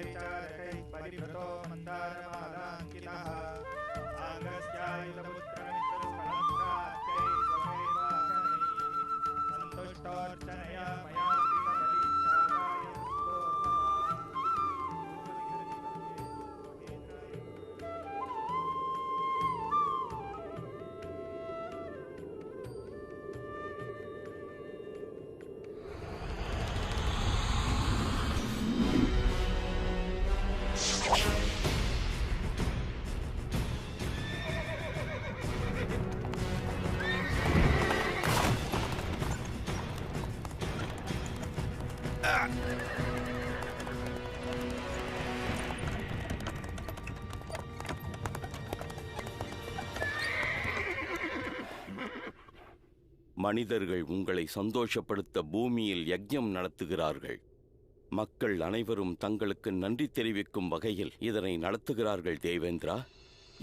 परिचारकैः परिभृतो मन्दारमालाङ्कितः आगस्त्यायुधपुत्रमित्रस्फलत्रात्यैः स्वसेवाकरैः सन्तुष्टोऽर्चनया मया कृतपरीक्षाय மனிதர்கள் உங்களை சந்தோஷப்படுத்த பூமியில் யஜ்ஞம் நடத்துகிறார்கள். மக்கள் அனைவரும் தங்களுக்கு நன்றி தெரிவிக்கும் வகையில் இதனை நடத்துகிறார்கள் தேவேந்திரா.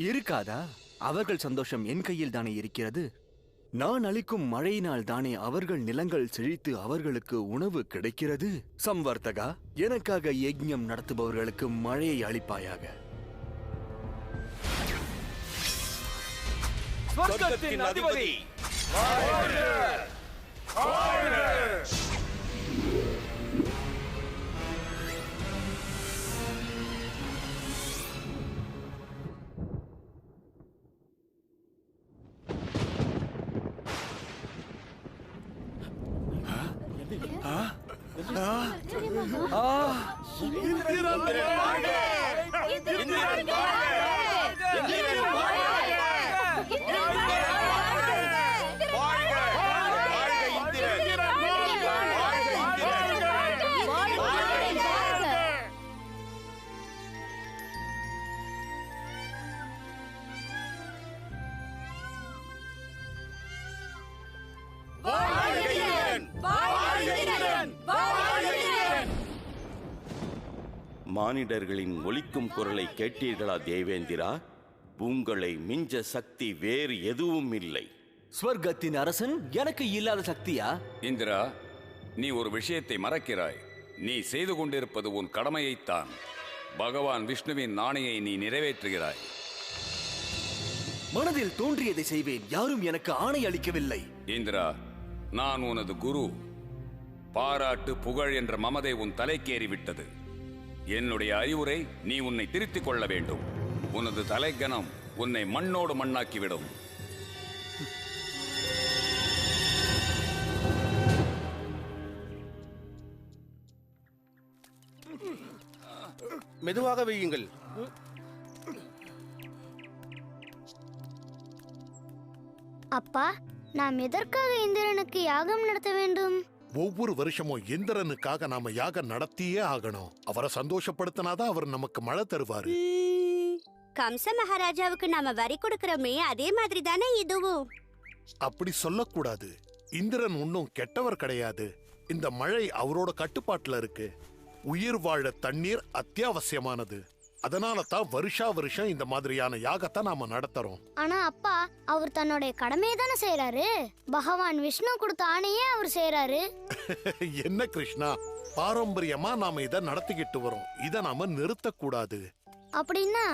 இருக்காதா? அவர்கள் சந்தோஷம் என் கையில் தானே இருக்கிறது. நான் அளிக்கும் மழையினால் தானே அவர்கள் நிலங்கள் செழித்து அவர்களுக்கு உணவு கிடைக்கிறது. சம்வர்த்தகா, எனக்காக யஜ்ஞம் நடத்துபவர்களுக்கு மழையை அளிப்பாயாக. சொர்க்கத்தின் அதிபதி மானிடர்களின் ஒலிக்கும் குரலை கேட்டீர்களா தேவேந்திரா? உங்களை மிஞ்ச சக்தி வேறு எதுவும் இல்லை. ஸ்வர்க்கத்தின் அரசன் எனக்கு இல்லாத சக்தியா? இந்திரா, நீ ஒரு விஷயத்தை மறக்கிறாய். நீ செய்து கொண்டிருப்பது உன் கடமையைத்தான். பகவான் விஷ்ணுவின் ஆணையை நீ நிறைவேற்றுகிறாய். மனதில் தோன்றியதை செய்வேன். யாரும் எனக்கு ஆணை அளிக்கவில்லை. இந்திரா, நான் உனது குரு. பாராட்டு புகழ் என்ற மமதை உன் தலைக்கேறிவிட்டது. என்னுடைய அறிவுரை, நீ உன்னை திருத்திக் கொள்ள வேண்டும். உனது தலைக்கணம் உன்னை மண்ணோடு மண்ணாக்கிவிடும். மெதுவாக வையுங்கள். அப்பா, நாம் எதற்காக இந்திரனுக்கு யாகம் நடத்த வேண்டும்? ஒவ்வொரு வருஷமும் இந்திரனுக்காக நாம யாகம் நடத்தியே ஆகணும். அவரை சந்தோஷப்படுத்தினாதான் அவர் நமக்கு மழை தருவாரு. கம்ச மகாராஜாவுக்கு நாம வரி கொடுக்கிறோமே, அதே மாதிரி தானே இதுவும். அப்படி சொல்லக்கூடாது. இந்திரன் ஒன்னும் கெட்டவர் கிடையாது. இந்த மழை அவரோட கட்டுப்பாட்டுல இருக்கு. உயிர் வாழ தண்ணீர் அத்தியாவசியமானது. அதனால தான் வருஷா வருஷம் இந்த மாதிரியான யாகத்தை நாம நடத்துறோம். ஆனா அப்பா, அவர் தன்னுடைய கடமையை தானே செய்யறாரு. பகவான் விஷ்ணு கொடுத்த ஆணையே அவர் செய்யறாரு. என்ன கிருஷ்ணா, பாரம்பரியமா நாம இத நடத்திக்கிட்டு வரோம். இத நாம நிறுத்தக்கூடாது. அப்படின்னா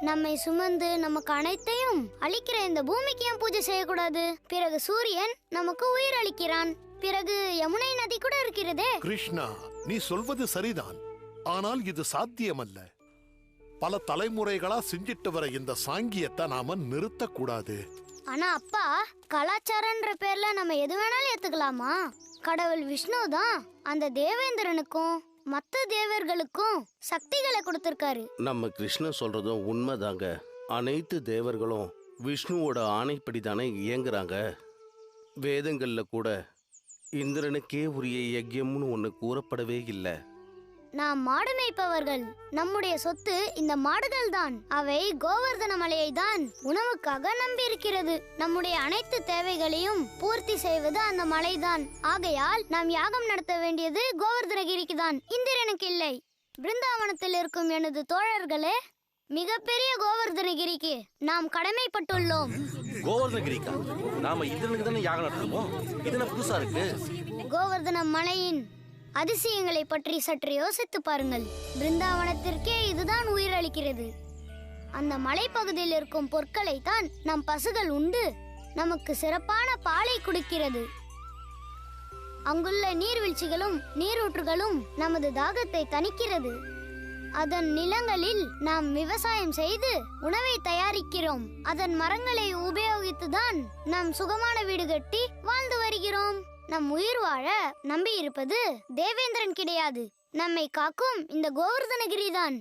நம்மை சுமந்து நமக்கு அனைத்தையும் அளிக்கிற இந்த பூமிக்கு ஏன் பூஜை செய்யக்கூடாது? பிறகு சூரியன் நமக்கு உயிர் அளிக்கிறான். பிறகு யமுனை நதி கூட இருக்கிறதே. கிருஷ்ணா, நீ சொல்வது சரிதான். ஆனால் இது சாத்தியமல்ல. பல தலைமுறைகளா செஞ்சிட்டு வர இந்த சாங்கியத்தை நாம நிறுத்தக்கூடாது. ஆனா அப்பா, கலாச்சாரன்ற பேர்ல நம்ம எது வேணாலும் ஏத்துக்கலாமா? கடவுள் விஷ்ணு தான் அந்த தேவேந்திரனுக்கும் மத்த தேவர்களுக்கும் சக்திகளை கொடுத்திருக்காரு. நம்ம கிருஷ்ணன் சொல்றதும் உண்மைதாங்க. அனைத்து தேவர்களும் விஷ்ணுவோட ஆணைப்படி தானே இயங்குறாங்க. வேதங்கள்ல கூட இந்திரனுக்கே உரிய யஜ்யம்னு ஒண்ணு கூறப்படவே இல்லை. நாம் மாடு மேய்ப்பவர்கள். நம்முடைய சொத்து இந்த மாடுகள் தான். அவை கோவர்தன மலையை தான் உணவுக்காக நம்பி இருக்கிறது. நம்முடைய அனைத்து தேவைகளையும் பூர்த்தி செய்வது அந்த மலைதான். ஆகையால் நாம் யாகம் நடத்த வேண்டியது கோவர்தனகிரிக்கு தான், இந்திரனுக்கு இல்லை. பிருந்தாவனத்தில் இருக்கும் எனது தோழர்களே, மிகப்பெரிய கோவர்தனகிரிக்கு நாம் கடமைப்பட்டுள்ளோம். கோவர்தனகிரிக்கா? நாம இந்திரனுக்கு தானே யாகம் நடத்துவோம். இது என்ன புதுசா இருக்கு? கோவர்தன மலையின் அதிசயங்களை பற்றி சற்று யோசித்து பாருங்கள். பிருந்தாவனத்திற்கே இதுதான் உயிர் அளிக்கிறது. அந்த மலைப்பகுதியில் இருக்கும் பொருட்களை தான் நம் பசுகள் உண்டு நமக்கு சிறப்பான பாலை குடிக்கிறது. அங்குள்ள நீர்வீழ்ச்சிகளும் நீரூற்றுகளும் நமது தாகத்தை தணிக்கிறது. அதன் நிலங்களில் நாம் விவசாயம் செய்து உணவை தயாரிக்கிறோம். அதன் மரங்களை உபயோகித்துதான் நாம் சுகமான வீடு கட்டி வாழ்ந்து வருகிறோம். நம் உயிர் வாழ நம்பி இருப்பது தேவேந்திரன் கிடையாது, நம்மை காக்கும் இந்த கோவர்தனகிரி தான்.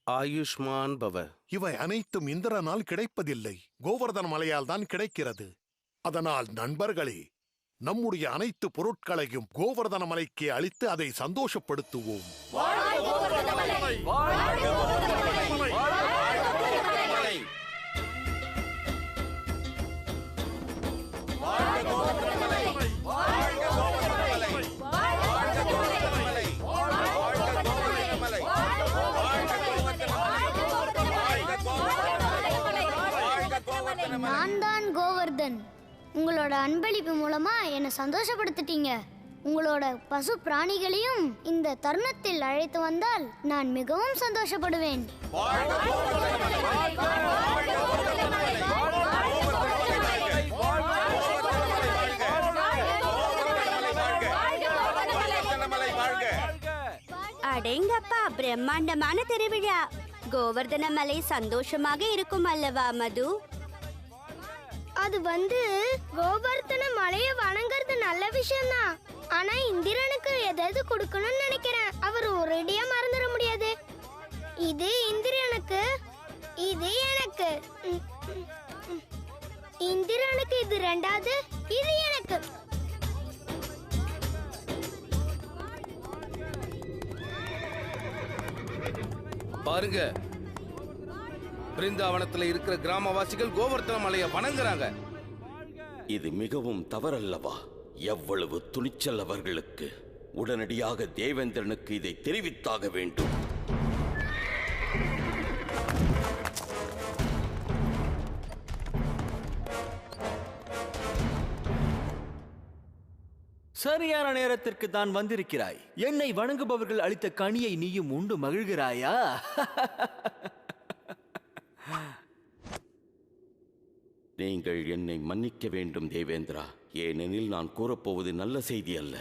ஆயுஷ்மான் பவ. இவை அனைத்தும் இந்திரனால் கிடைப்பதில்லை, கோவர்தன மலையால் தான் கிடைக்கிறது. அதனால் நண்பர்களே, நம்முடைய அனைத்து பொருட்களையும் கோவர்தன மலைக்கு அளித்து அதை சந்தோஷப்படுத்துவோம். நான் தான் கோவர்தன். உங்களோட அன்பளிப்பு மூலமா என்னை சந்தோஷப்படுத்திட்டீங்க. உங்களோட பசு பிராணிகளையும் இந்த தருணத்தில் அழைத்து வந்தால் நான் மிகவும் சந்தோஷப்படுவேன். அடேங்கப்பா, பிரம்மாண்டமான திருவிழா. கோவர்தன மலை சந்தோஷமாக இருக்கும் அல்லவா மது? அது கோவர்தன மலையை வணங்குறது நல்ல விஷயம் தான். ஆனா இந்திரனுக்கு எதாவது கொடுக்கணும்னு நினைக்கிறேன். அவர் ஒரேடியா மறந்துட முடியாது. இது இந்திரனுக்கு, இது எனக்கு. இந்திரனுக்கு இது ரெண்டாவது, இது எனக்கு. பாருங்க, பிருந்தாவனத்துல இருக்கிற கிராமவாசிகள் கோவர்தன மலையை வணங்குறாங்க. இது மிகவும் தவறல்லவா? எவ்வளவு துணிச்சல் அவர்களுக்கு! உடனடியாக தேவேந்திரனுக்கு இதை தெரிவித்தாக வேண்டும். சரியான நேரத்திற்கு தான் வந்திருக்கிறாய். என்னை வணங்குபவர்கள் அளித்த கனியை நீயும் உண்டு மகிழ்கிறாயா? நீங்கள் என்னை மன்னிக்க வேண்டும் தேவேந்திரா, ஏனெனில் நான் கூறப்போவது நல்ல செய்தி அல்ல.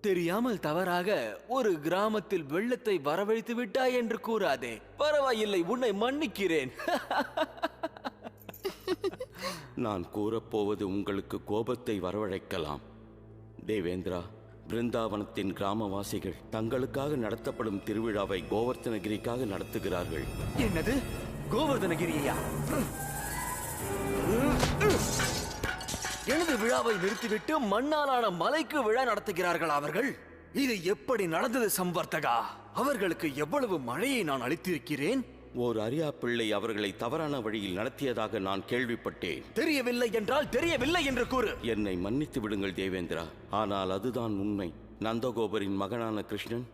தெரியாமல் தவறாக ஒரு கிராமத்தில் வெள்ளத்தை வரவழைத்து விட்டாய் என்று கூறாதே. பரவாயில்லை, உன்னை மன்னிக்கிறேன். நான் கூறப்போவது உங்களுக்கு கோபத்தை வரவழைக்கலாம். தேவேந்திரா, பிருந்தாவனத்தின் கிராமவாசிகள் தங்களுக்காக நடத்தப்படும் திருவிழாவை கோவர்தனகிரிக்காக நடத்துகிறார்கள். என்னது, கோவர்தனகிரியா? எனது விழாவை நிறுத்திவிட்டு மண்ணாலான மலைக்கு விழா நடத்துகிறார்கள் அவர்கள். இது எப்படி நடந்தது சம்வர்த்தகா? அவர்களுக்கு எவ்வளவு மழையை நான் அளித்திருக்கிறேன். ஓர் அரியா பிள்ளை அவர்களை தவறான வழியில் நடத்தியதாக நான் கேள்விப்பட்டேன். தெரியவில்லை என்றால் தெரியவில்லை என்று கூறு. என்னை மன்னித்து விடுங்கள் தேவேந்திரா, ஆனால் அதுதான் உண்மை. நந்தகோபரின் மகனான கிருஷ்ணன்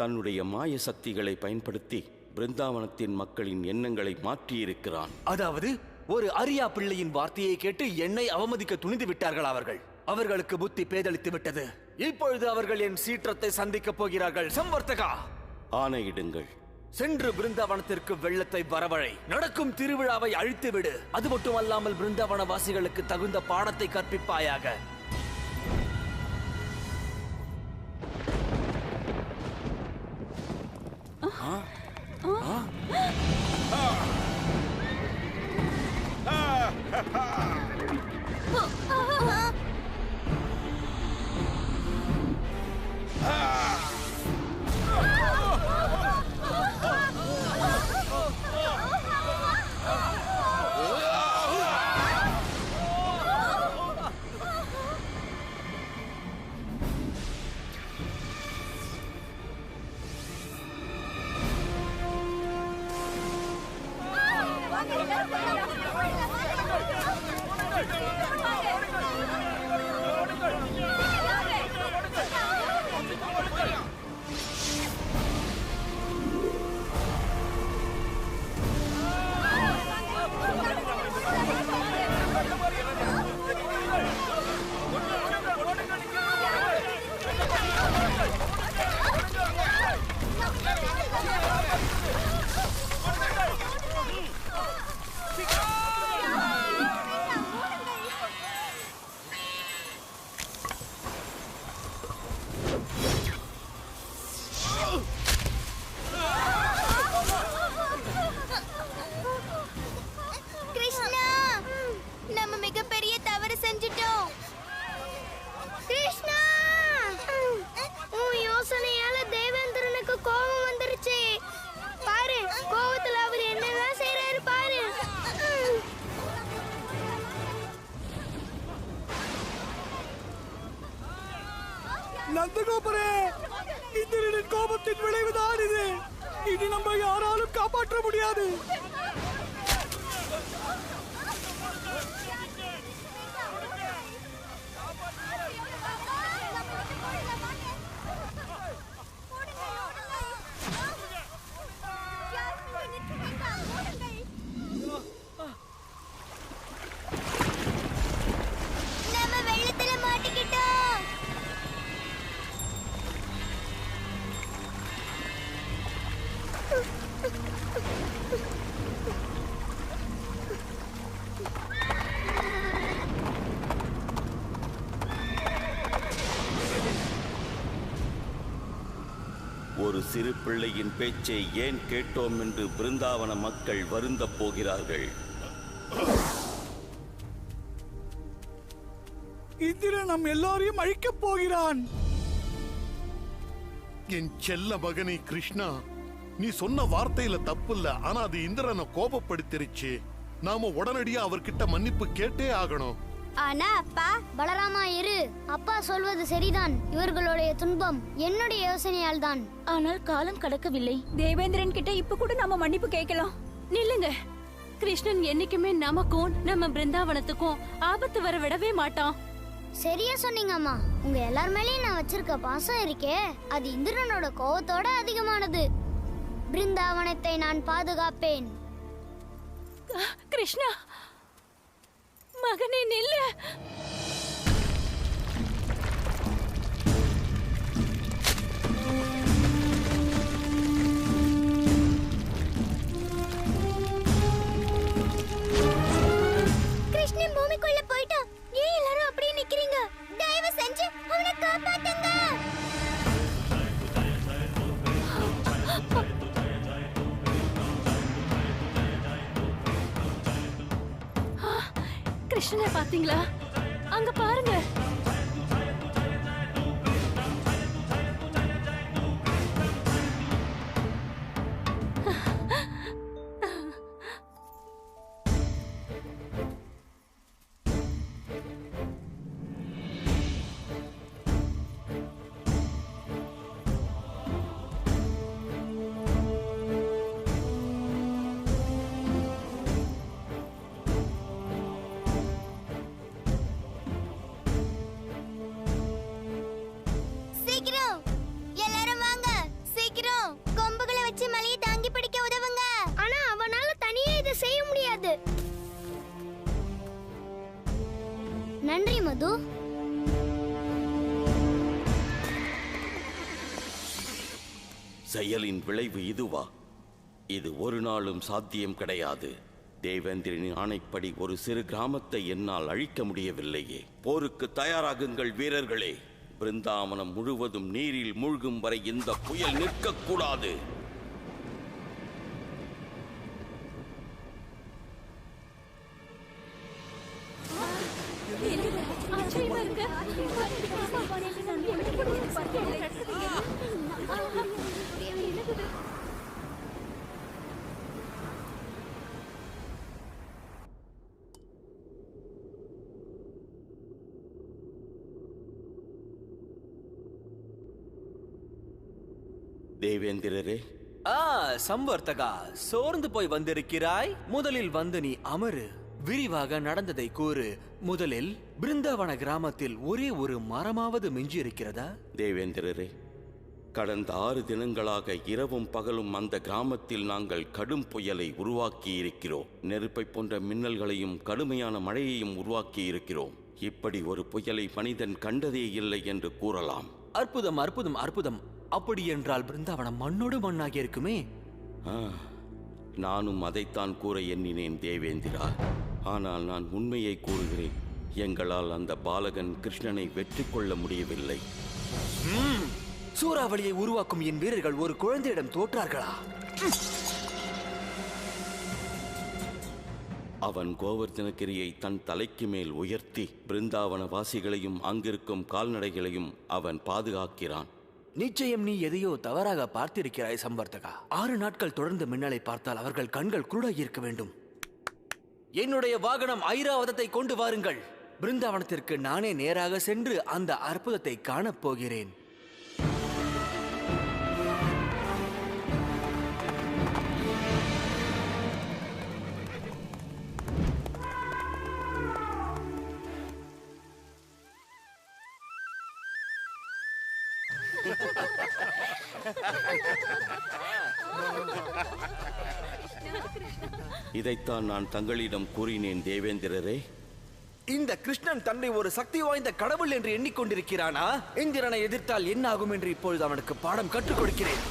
தன்னுடைய மாய சக்திகளை பயன்படுத்தி பிருந்தாவனத்தின் மக்களின் எண்ணங்களை மாற்றியிருக்கிறான். அதாவது ஒரு அரியா பிள்ளையின் வார்த்தையை கேட்டு என்னை அவமதிக்க துணிந்து விட்டார்கள் அவர்கள். அவர்களுக்கு புத்தி பேதளித்து விட்டது. இப்பொழுது அவர்கள் என் சீற்றத்தை சந்திக்கப் போகிறார்கள். சம்வர்த்தகா, ஆணையிடுங்கள். சென்று பிருந்தாவனத்திற்கு வெள்ளத்தை வரவழை. நடக்கும் திருவிழாவை அழித்து விடு. அது மட்டுமல்லாமல் பிருந்தாவன வாசிகளுக்கு தகுந்த பாடத்தை கற்பிப்பாயாக. நந்தகோபுரே, இந்திரனின் கோபத்தின் விளைவுதான் இது. இனி நம்ம யாராலும் காப்பாற்ற முடியாது. நம்ம வெள்ளத்துல மாட்டிக்கிட்டோம். ஒரு சிறு பிள்ளையின் பேச்சை ஏன் கேட்டோம் என்று பிருந்தாவன மக்கள் வருந்தப் போகிறார்கள். இந்திரன் நம் எல்லாரையும் அழிக்கப் போகிறான். என் செல்ல மகனே கிருஷ்ணா, நீ சொன்ன வார்த்தையில தப்பில்ல. ஆனா அது இந்திரனை கோபப்படுத்திருச்சு. நாம உடனடியா அவர்கிட்ட மன்னிப்பு கேட்டே ஆகணும். ஆனா அப்பா, பலராமா இரு. அப்பா சொல்வது சரிதான். இவர்களுடைய துன்பம் என்னுடைய யோசனையால் தான். ஆனால் காலம் கடக்கவில்லை. தேவேந்திரன் கிட்ட இப்ப கூட நாம மன்னிப்பு கேட்கலாம். நில்லுங்க. கிருஷ்ணன் என்னைக்குமே நமக்கும் நம்ம பிருந்தாவனத்துக்கும் ஆபத்து வர விடவே மாட்டான். சரியா சொன்னீங்க அம்மா. உங்க எல்லார் மேலயும் நான் வச்சிருக்க பாசம் இருக்கே, அது இந்திரனோட கோவத்தோட அதிகமானது. பிருந்தாவனத்தை நான் பாதுகாப்பேன். கிருஷ்ணா, மகனே நில்லு. கிருஷ்ணன் பூமிக்குள்ள போயிட்டான். ஏன் எல்லாரும் அப்படியே நிக்கிறீங்க? தயவு செஞ்சு அவனை காப்பாத்துங்க. கிருஷ்ணனை பாத்தீங்களா? அங்க பாருங்க. சீக்கிரம் எல்லாரும் வாங்க. சீக்கிரம் கொம்புகளை வச்சு மலையை தாங்கி பிடிக்க உதவுங்க. ஆனா அவனால தனியே இதை செய்ய முடியாது. நன்றி மது. செயலின் விளைவு இதுவா? இது ஒரு நாளும் சாத்தியம் கிடையாது. தேவேந்திரனின் ஆணைப்படி ஒரு சிறு கிராமத்தை என்னால் அழிக்க முடியவில்லையே. போருக்கு தயாராகுங்கள் வீரர்களே. பிருந்தாவனம் முழுவதும் நீரில் மூழ்கும் வரை இந்த புயல் நிற்கக்கூடாது. தேவேந்திரரே, சம்வர்த்தகா, சோர்ந்து போய் வந்திருக்கிறாய். முதலில் வந்து நீ அமரு. விரிவாக நடந்ததை கூறு. முதலில் பிருந்தாவன கிராமத்தில் ஒரே ஒரு மரமாவது மிஞ்சி இருக்கிறதா? தேவேந்திரரே, கடந்த 6 தினங்களாக இரவும் பகலும் அந்த கிராமத்தில் நாங்கள் கடும் புயலை உருவாக்கி இருக்கிறோம். நெருப்பை போன்ற மின்னல்களையும் கடுமையான மழையையும் உருவாக்கி இருக்கிறோம். இப்படி ஒரு புயலை மனிதன் கண்டதே இல்லை என்று கூறலாம். அற்புதம், அற்புதம், அற்புதம். அப்படி என்றால் பிருந்தாவனம் மண்ணோடு மண்ணாகி இருக்குமே. நானும் அதைத்தான் கூற எண்ணினேன் தேவேந்திரா. ஆனால் நான் உண்மையை கூறுகிறேன். எங்களால் அந்த பாலகன் கிருஷ்ணனை வெற்றி கொள்ள முடியவில்லை. சூறாவளியை உருவாக்கும் என் வீரர்கள் ஒரு குழந்தையிடம் தோற்றார்களா? அவன் கோவர்தனகிரியை தன் தலைக்கு மேல் உயர்த்தி பிருந்தாவன வாசிகளையும் அங்கிருக்கும் கால்நடைகளையும் அவன் பாதுகாக்கிறான். நிச்சயம் நீ எதையோ தவறாக பார்த்திருக்கிறாய் சம்வர்த்தகா. 6 நாட்கள் தொடர்ந்து மின்னலை பார்த்தால் அவர்கள் கண்கள் குருடாகி இருக்க வேண்டும். என்னுடைய வாகனம் ஐராவதத்தை கொண்டு வாருங்கள். பிருந்தாவனத்திற்கு நானே நேராக சென்று அந்த அற்புதத்தை காணப் போகிறேன். இதைத்தான் நான் தங்களிடம் கூறினேன் தேவேந்திரரே. இந்த கிருஷ்ணன் தன்னை ஒரு சக்தி வாய்ந்த கடவுள் என்று எண்ணிக்கொண்டிருக்கிறானா? இந்திரனை எதிர்த்தால் என்ன ஆகும் என்று இப்பொழுது அவனுக்கு பாடம் கற்றுக் கொடுக்கிறேன்.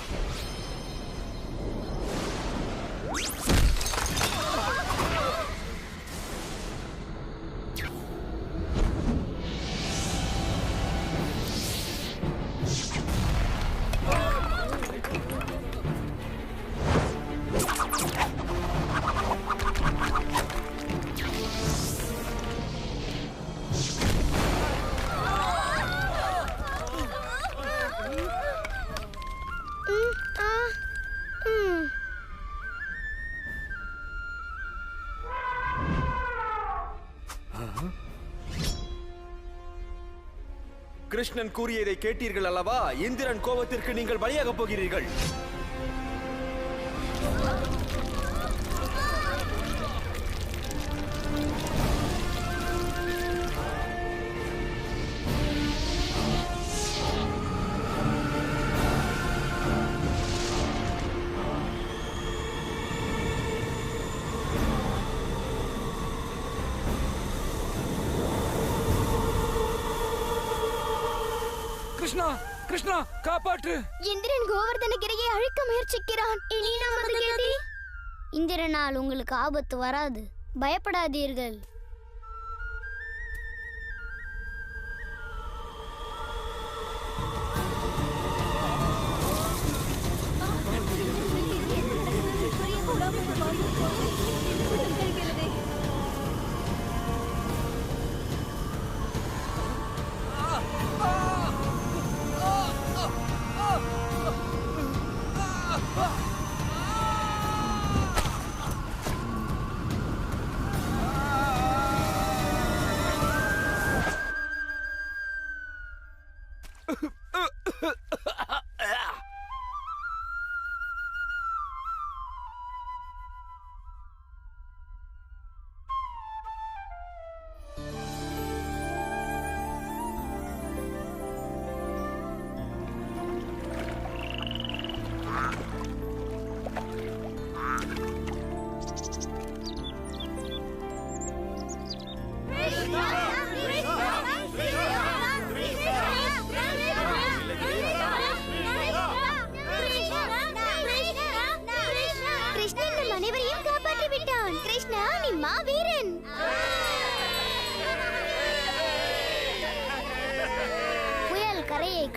கிருஷ்ணன் கூறியதை கேட்டீர்கள் அல்லவா? இந்திரன் கோபத்திற்கு நீங்கள் பலியாக போகிறீர்கள். கிருஷ்ணா, கிருஷ்ணா, காப்பாற்று! இந்திரன் கோவர்தனகிரியை அழிக்க முயற்சிக்கிறான். இனி நமது கதி. இந்திரனால் உங்களுக்கு ஆபத்து வராது, பயப்படாதீர்கள்.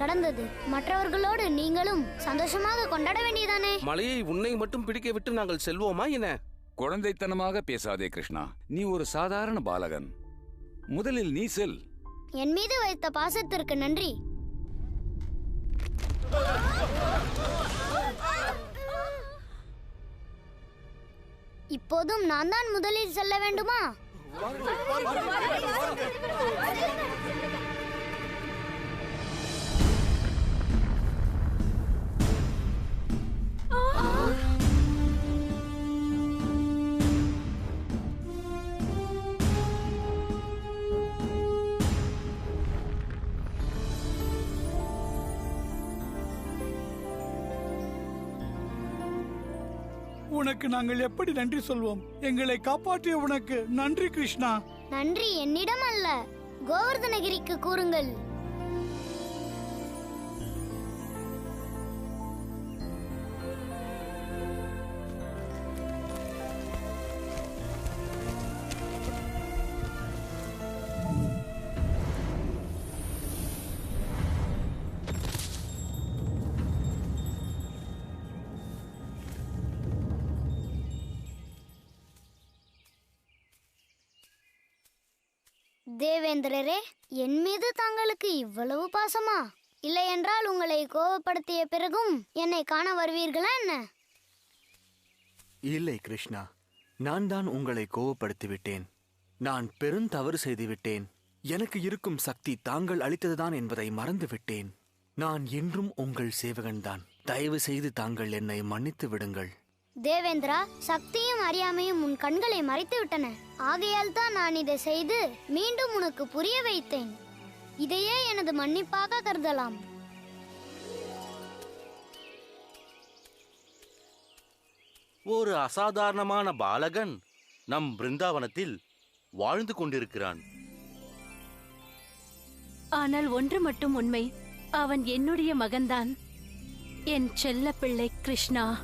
கடந்தது. மற்றவர்களோடு நீங்களும் சந்தோஷமாக கொண்டாட வேண்டியதானே? மலையை உன்னை மட்டும் பிடிக்க விட்டு நாங்கள் செல்வோமா என? குழந்தைத்தனமாக பேசாதே கிருஷ்ணா. நீ ஒரு சாதாரண பாலகன். முதலில் நீ செல். என் மீது வைத்த பாசத்திற்கு நன்றி. இப்போதும் நான் தான் முதலில் செல்ல வேண்டுமா? உனக்கு நாங்கள் எப்படி நன்றி சொல்வோம்? எங்களை காப்பாற்றிய உனக்கு நன்றி கிருஷ்ணா. நன்றி என்னிடம் அல்ல, கோவர்தனகிரிக்கு கூறுங்கள். தேவேந்திரரே, என் மீது தாங்களுக்கு இவ்வளவு பாசமா? இல்லை என்றால் உங்களை கோபப்படுத்திய பிறகும் என்னை காண வருவீர்களா என்ன? இல்லை கிருஷ்ணா, நான் தான் உங்களை கோபப்படுத்தி விட்டேன். நான் பெருந்தவறு செய்து விட்டேன். எனக்கு இருக்கும் சக்தி தாங்கள் அளித்ததுதான் என்பதை மறந்துவிட்டேன். நான் என்றும் உங்கள் சேவகன்தான். தயவு செய்து தாங்கள் என்னை மன்னித்து விடுங்கள். தேவேந்திரா, சக்தியும் அறியாமையும் உன் கண்களை மறைத்து விட்டன. ஆகையால் தான் நான் இதை செய்து மீண்டும் உனக்கு புரிய வைத்தேன். இதையே எனது மன்னிப்பாக கருதலாம். ஒரு அசாதாரணமான பாலகன் நம் பிருந்தாவனத்தில் வாழ்ந்து கொண்டிருக்கிறான். ஆனால் ஒன்று மட்டும் உண்மை, அவன் என்னுடைய மகன்தான், என் செல்ல பிள்ளை கிருஷ்ணா.